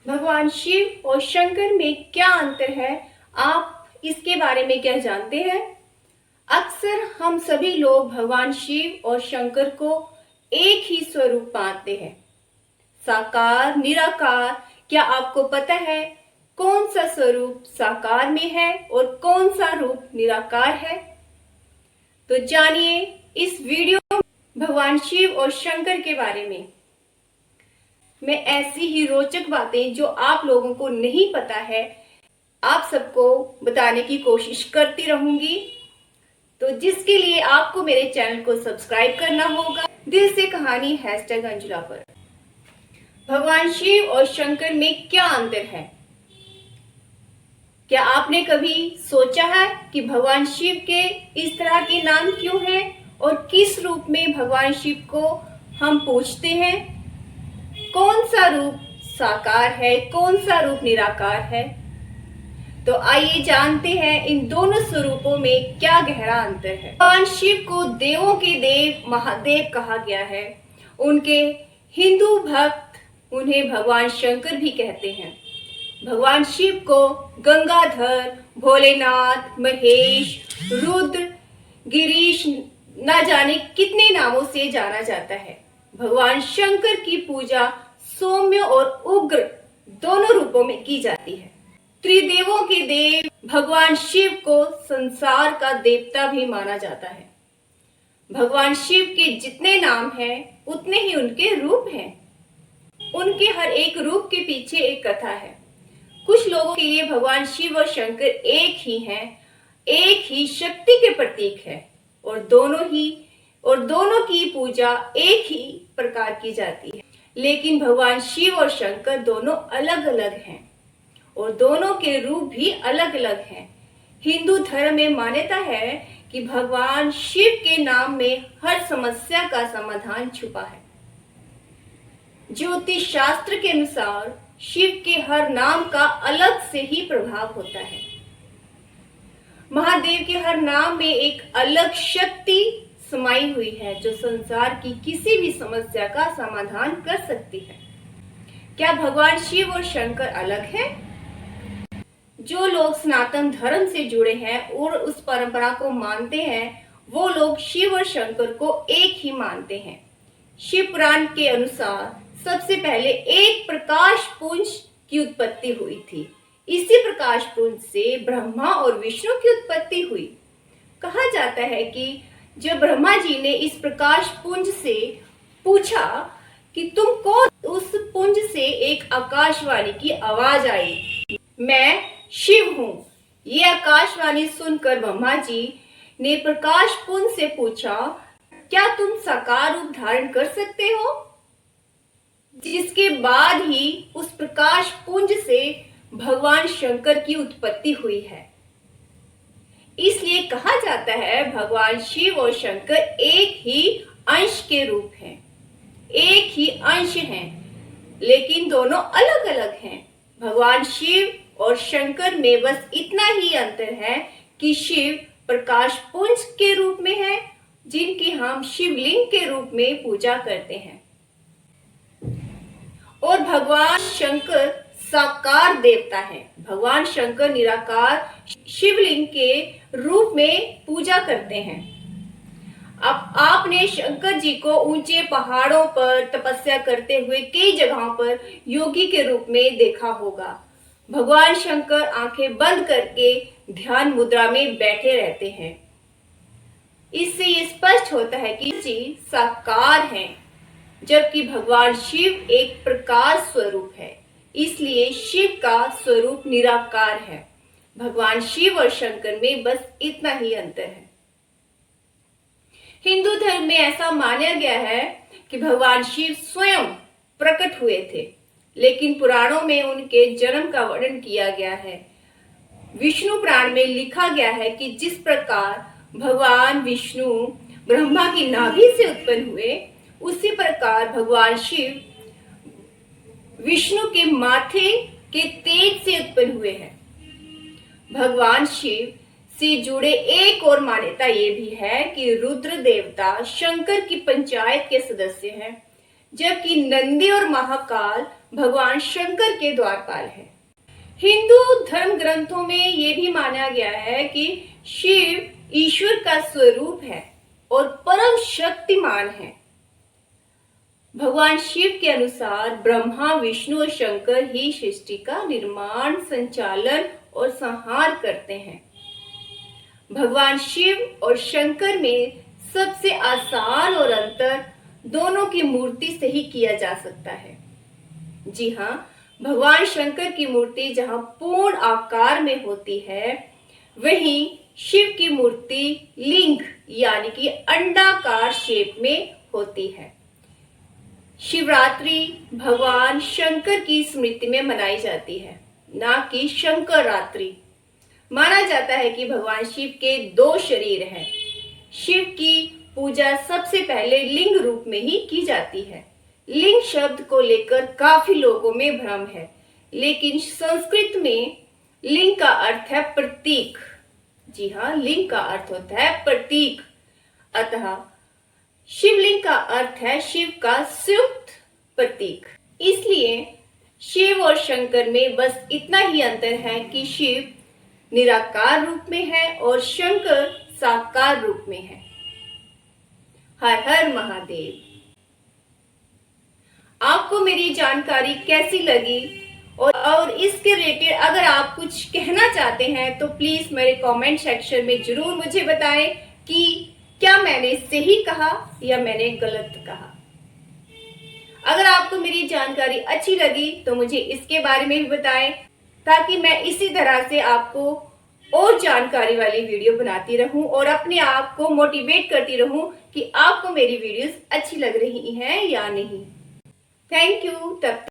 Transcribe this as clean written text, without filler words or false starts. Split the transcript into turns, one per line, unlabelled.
भगवान शिव और शंकर में क्या अंतर है, आप इसके बारे में क्या जानते हैं? अक्सर हम सभी लोग भगवान शिव और शंकर को एक ही स्वरूप मानते हैं, साकार निराकार। क्या आपको पता है कौन सा स्वरूप साकार में है और कौन सा रूप निराकार है? तो जानिए इस वीडियो में भगवान शिव और शंकर के बारे में। मैं ऐसी ही रोचक बातें जो आप लोगों को नहीं पता है, आप सबको बताने की कोशिश करती रहूंगी। तो जिसके लिए आपको मेरे चैनल को सब्सक्राइब करना होगा। दिल से कहानी #अंजुला पर। भगवान शिव और शंकर में क्या अंतर है? क्या आपने कभी सोचा है कि भगवान शिव के इस तरह के नाम क्यों हैं और किस रूप में भगवान शिव को हम पूजते हैं? कौन सा रूप साकार है, कौन सा रूप निराकार है? तो आइए जानते हैं इन दोनों स्वरूपों में क्या गहरा अंतर है। भगवान शिव को देवों के देव महादेव कहा गया है। उनके हिंदू भक्त उन्हें भगवान शंकर भी कहते हैं। भगवान शिव को गंगाधर, भोलेनाथ, महेश, रुद्र, गिरीश, न जाने कितने नामों से जाना जाता है। भगवान शंकर की पूजा सौम्य और उग्र दोनों रूपों में की जाती है। त्रिदेवों के देव भगवान शिव को संसार का देवता भी माना जाता है। भगवान शिव के जितने नाम हैं उतने ही उनके रूप हैं। उनके हर एक रूप के पीछे एक कथा है। कुछ लोगों के लिए भगवान शिव और शंकर एक ही हैं, एक ही शक्ति के प्रतीक है और दोनों की पूजा एक ही प्रकार की जाती है। लेकिन भगवान शिव और शंकर दोनों अलग अलग हैं और दोनों के रूप भी अलग अलग हैं। हिंदू धर्म में मान्यता है कि भगवान शिव के नाम में हर समस्या का समाधान छुपा है। ज्योतिष शास्त्र के अनुसार शिव के हर नाम का अलग से ही प्रभाव होता है। महादेव के हर नाम में एक अलग शक्ति समाई हुई है जो संसार की किसी भी समस्या का समाधान कर सकती है। क्या भगवान शिव और शंकर अलग हैं? जो लोग सनातन धर्म से जुड़े हैं और उस परंपरा को मानते हैं, वो लोग शिव और शंकर को एक ही मानते हैं। शिव पुराण के अनुसार सबसे पहले एक प्रकाश पुंज की उत्पत्ति हुई थी। इसी प्रकाश पुंज से ब्रह्मा और विष्णु की उत्पत्ति हुई। कहा जाता है कि जब ब्रह्मा जी ने इस प्रकाश पुंज से पूछा कि तुम कौन, उस पुंज से एक आकाशवाणी की आवाज आई, मैं शिव हूँ। ये आकाशवाणी सुनकर ब्रह्मा जी ने प्रकाश पुंज से पूछा, क्या तुम साकार रूप धारण कर सकते हो? जिसके बाद ही उस प्रकाश पुंज से भगवान शंकर की उत्पत्ति हुई है। इसलिए कहा जाता है भगवान शिव और शंकर एक ही अंश के रूप हैं, एक ही अंश हैं, लेकिन दोनों अलग अलग हैं। भगवान शिव और शंकर में बस इतना ही अंतर है कि शिव प्रकाश पुंज के रूप में है, जिनकी हम शिवलिंग के रूप में पूजा करते हैं, और भगवान शंकर साकार देवता है। भगवान शंकर निराकार शिवलिंग के रूप में पूजा करते हैं। अब आपने शंकर जी को ऊंचे पहाड़ों पर तपस्या करते हुए कई जगहों पर योगी के रूप में देखा होगा। भगवान शंकर आंखें बंद करके ध्यान मुद्रा में बैठे रहते हैं। इससे ये स्पष्ट होता है कि जी साकार हैं, जबकि भगवान शिव एक प्रकाश स्वरूप है। इसलिए शिव का स्वरूप निराकार है। भगवान शिव और शंकर में बस इतना ही अंतर है। हिंदू धर्म में ऐसा माना गया है कि भगवान शिव स्वयं प्रकट हुए थे, लेकिन पुराणों में उनके जन्म का वर्णन किया गया है। विष्णु पुराण में लिखा गया है कि जिस प्रकार भगवान विष्णु ब्रह्मा की नाभि से उत्पन्न हुए, उसी प्रकार भगवान शिव विष्णु के माथे के तेज से उत्पन्न हुए हैं। भगवान शिव से जुड़े एक और मान्यता ये भी है कि रुद्र देवता शंकर की पंचायत के सदस्य हैं, जबकि नंदी और महाकाल भगवान शंकर के द्वारपाल है। हिंदू धर्म ग्रंथों में यह भी माना गया है कि शिव ईश्वर का स्वरूप है और परम शक्तिमान है। भगवान शिव के अनुसार ब्रह्मा, विष्णु और शंकर ही सृष्टि का निर्माण, संचालन और संहार करते हैं। भगवान शिव और शंकर में सबसे आसान और अंतर दोनों की मूर्ति से ही किया जा सकता है। जी हाँ, भगवान शंकर की मूर्ति जहां पूर्ण आकार में होती है, वहीं शिव की मूर्ति लिंग यानी कि अंडाकार शेप में होती है। शिवरात्रि भगवान शंकर की स्मृति में मनाई जाती है, ना कि शंकर रात्रि। माना जाता है कि भगवान शिव के 2 शरीर हैं। शिव की पूजा सबसे पहले लिंग रूप में ही की जाती है। लिंग शब्द को लेकर काफी लोगों में भ्रम है, लेकिन संस्कृत में लिंग का अर्थ है प्रतीक। जी हाँ, लिंग का अर्थ होता है प्रतीक। अतः शिवलिंग का अर्थ है शिव का संयुक्त प्रतीक। इसलिए शिव और शंकर में बस इतना ही अंतर है कि शिव निराकार रूप में है और शंकर साकार रूप में है। हर हर महादेव। आपको मेरी जानकारी कैसी लगी और इसके रिलेटेड अगर आप कुछ कहना चाहते हैं तो प्लीज मेरे कमेंट सेक्शन में जरूर मुझे बताएं कि क्या मैंने सही कहा या मैंने गलत कहा। अगर आपको मेरी जानकारी अच्छी लगी तो मुझे इसके बारे में भी बताएं, ताकि मैं इसी तरह से आपको और जानकारी वाली वीडियो बनाती रहूं और अपने आप को मोटिवेट करती रहूं कि आपको मेरी वीडियोस अच्छी लग रही हैं या नहीं। Thank you. तब